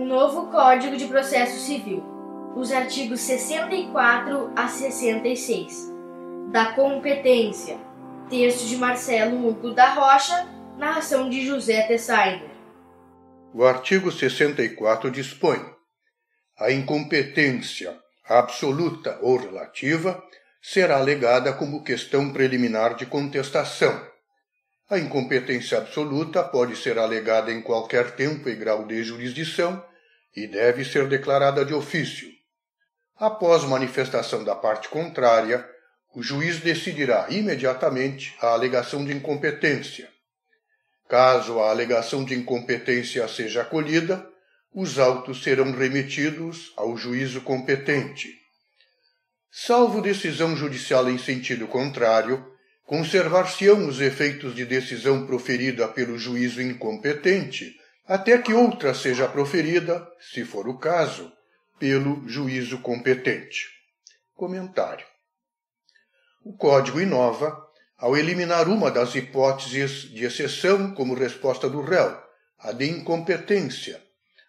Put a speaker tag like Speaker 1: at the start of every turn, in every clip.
Speaker 1: o novo Código de Processo Civil, os artigos 64 a 66, da competência, texto de Marcelo Hugo da Rocha, narração de José Tessainer.
Speaker 2: O artigo 64 dispõe: a incompetência absoluta ou relativa será alegada como questão preliminar de contestação. A incompetência absoluta pode ser alegada em qualquer tempo e grau de jurisdição e deve ser declarada de ofício. Após manifestação da parte contrária, o juiz decidirá imediatamente a alegação de incompetência. Caso a alegação de incompetência seja acolhida, os autos serão remetidos ao juízo competente. Salvo decisão judicial em sentido contrário, conservar-se-ão os efeitos de decisão proferida pelo juízo incompetente, até que outra seja proferida, se for o caso, pelo juízo competente. Comentário. O Código inova ao eliminar uma das hipóteses de exceção como resposta do réu, a de incompetência.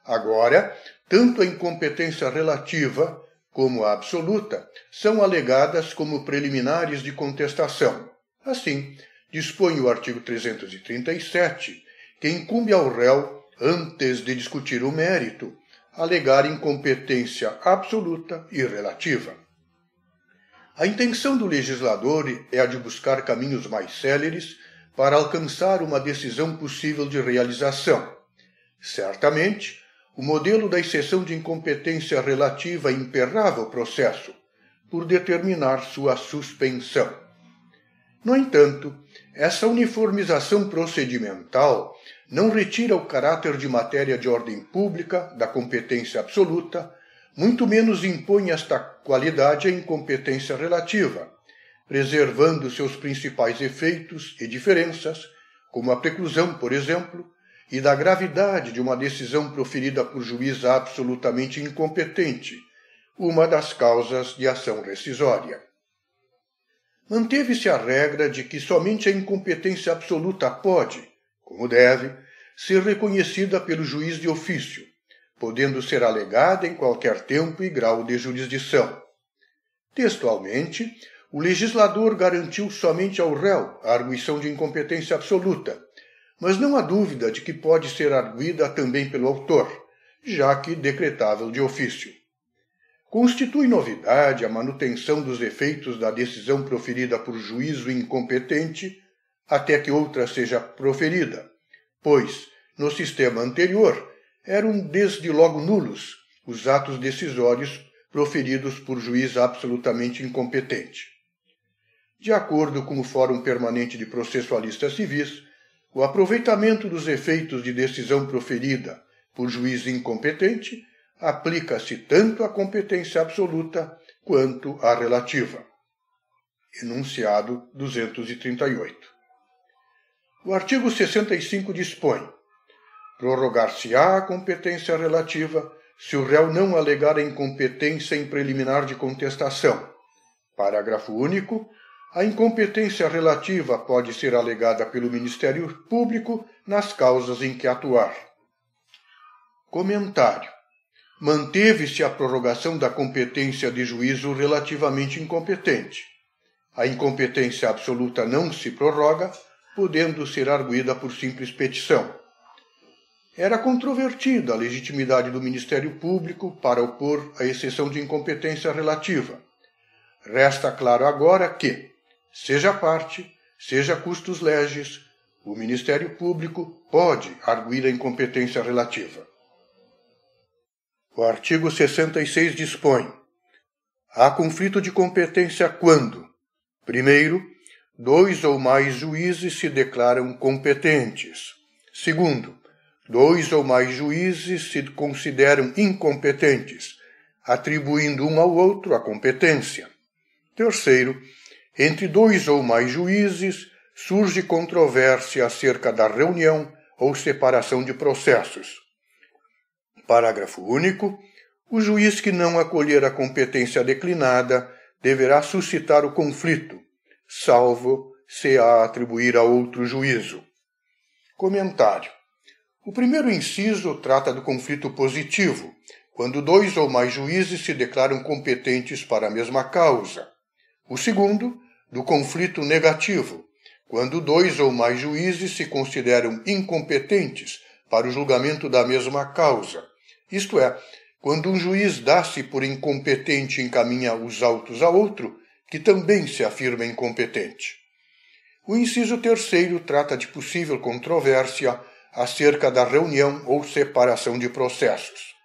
Speaker 2: Agora, tanto a incompetência relativa como a absoluta são alegadas como preliminares de contestação. Assim, dispõe o artigo 337, que incumbe ao réu, antes de discutir o mérito, alegar incompetência absoluta e relativa. A intenção do legislador é a de buscar caminhos mais céleres para alcançar uma decisão possível de realização. Certamente, o modelo da exceção de incompetência relativa emperrava o processo, por determinar sua suspensão. No entanto, essa uniformização procedimental não retira o caráter de matéria de ordem pública da competência absoluta, muito menos impõe esta qualidade à incompetência relativa, preservando seus principais efeitos e diferenças, como a preclusão, por exemplo, e da gravidade de uma decisão proferida por juiz absolutamente incompetente, uma das causas de ação rescisória. Manteve-se a regra de que somente a incompetência absoluta pode, como deve, ser reconhecida pelo juiz de ofício, podendo ser alegada em qualquer tempo e grau de jurisdição. Textualmente, o legislador garantiu somente ao réu a arguição de incompetência absoluta, mas não há dúvida de que pode ser arguida também pelo autor, já que decretável de ofício. Constitui novidade a manutenção dos efeitos da decisão proferida por juízo incompetente até que outra seja proferida, pois, no sistema anterior, eram desde logo nulos os atos decisórios proferidos por juiz absolutamente incompetente. De acordo com o Fórum Permanente de Processualistas Civis, o aproveitamento dos efeitos de decisão proferida por juiz incompetente aplica-se tanto à competência absoluta quanto à relativa. Enunciado 238. O artigo 65 dispõe: prorrogar-se-á a competência relativa se o réu não alegar a incompetência em preliminar de contestação. Parágrafo único. A incompetência relativa pode ser alegada pelo Ministério Público nas causas em que atuar. Comentário. Manteve-se a prorrogação da competência de juízo relativamente incompetente. A incompetência absoluta não se prorroga, podendo ser arguida por simples petição. Era controvertida a legitimidade do Ministério Público para opor a exceção de incompetência relativa. Resta claro agora que, seja parte, seja custos legis, o Ministério Público pode arguir a incompetência relativa. O artigo 66 dispõe: há conflito de competência quando, primeiro, 2 ou mais juízes se declaram competentes. Segundo, 2 ou mais juízes se consideram incompetentes, atribuindo um ao outro a competência. Terceiro, entre 2 ou mais juízes surge controvérsia acerca da reunião ou separação de processos. Parágrafo único. O juiz que não acolher a competência declinada deverá suscitar o conflito, salvo se a atribuir a outro juízo. Comentário. O primeiro inciso trata do conflito positivo, quando dois ou mais juízes se declaram competentes para a mesma causa. O segundo, do conflito negativo, quando dois ou mais juízes se consideram incompetentes para o julgamento da mesma causa. Isto é, quando um juiz dá-se por incompetente e encaminha os autos a outro, que também se afirma incompetente. O inciso terceiro trata de possível controvérsia acerca da reunião ou separação de processos.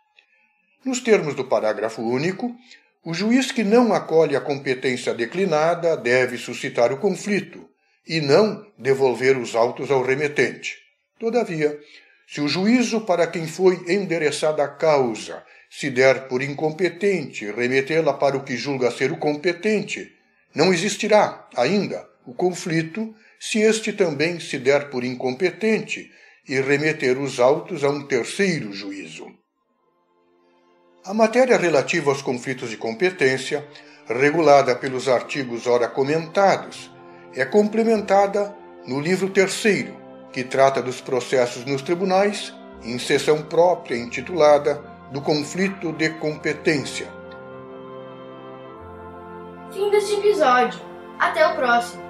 Speaker 2: Nos termos do parágrafo único, o juiz que não acolhe a competência declinada deve suscitar o conflito e não devolver os autos ao remetente. Todavia, se o juízo para quem foi endereçada a causa se der por incompetente e remetê-la para o que julga ser o competente, não existirá ainda o conflito se este também se der por incompetente e remeter os autos a um terceiro juízo. A matéria relativa aos conflitos de competência, regulada pelos artigos ora comentados, é complementada no livro terceiro, que trata dos processos nos tribunais, em seção própria intitulada do conflito de competência.
Speaker 1: Fim deste episódio. Até o próximo.